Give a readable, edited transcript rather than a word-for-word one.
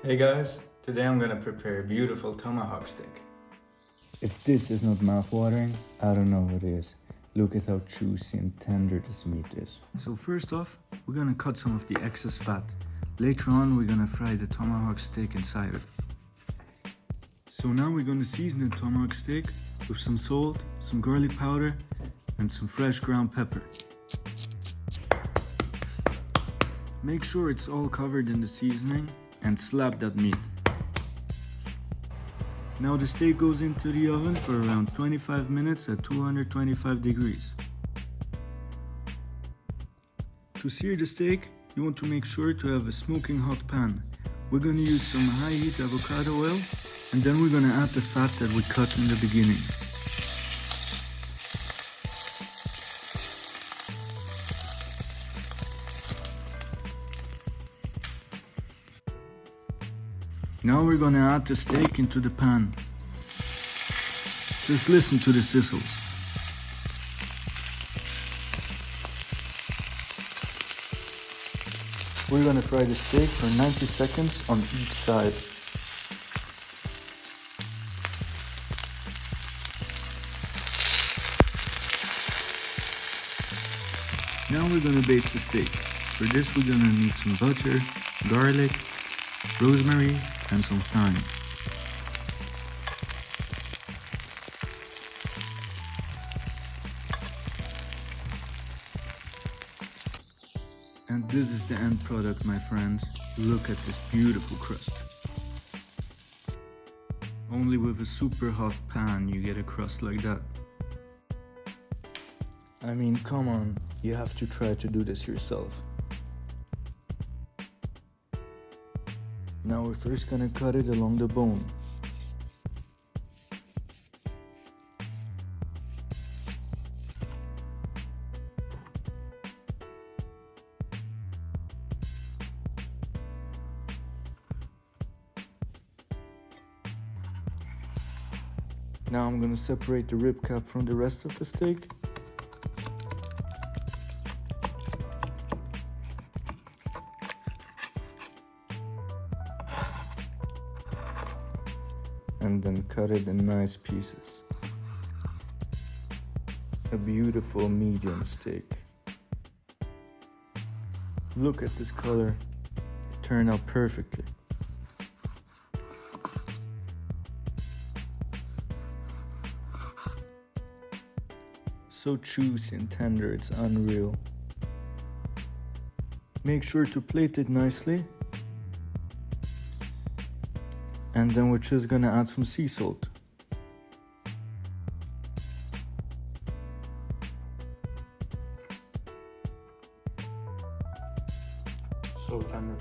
Hey guys, today I'm gonna prepare a beautiful tomahawk steak. If this is not mouth-watering, I don't know what is. Look at how juicy and tender this meat is. So first off, we're gonna cut some of the excess fat. Later on, we're gonna fry the tomahawk steak inside it. So now we're gonna season the tomahawk steak with some salt, some garlic powder, and some fresh ground pepper. Make sure it's all covered in the seasoning and slap that meat. Now the steak goes into the oven for around 25 minutes at 225 degrees. To sear the steak, you want to make sure to have a smoking hot pan. We're going to use some high heat avocado oil, and then we're going to add the fat that we cut in the beginning. Now we're gonna add the steak into the pan. Just listen to the sizzles. We're gonna fry the steak for 90 seconds on each side. Now we're gonna bake the steak. For this we're gonna need some butter, garlic, rosemary, and some thyme. And this is the end product, my friends. Look at this beautiful crust. Only with a super hot pan you get a crust like that. I mean, come on, you have to try to do this yourself. Now we're first gonna cut it along the bone. Now I'm gonna separate the rib cap from the rest of the steak. And then cut it in nice pieces. A beautiful medium steak. Look at this color. It turned out perfectly. So juicy and tender, it's unreal. Make sure to plate it nicely. And then we're just gonna add some sea salt. So tender.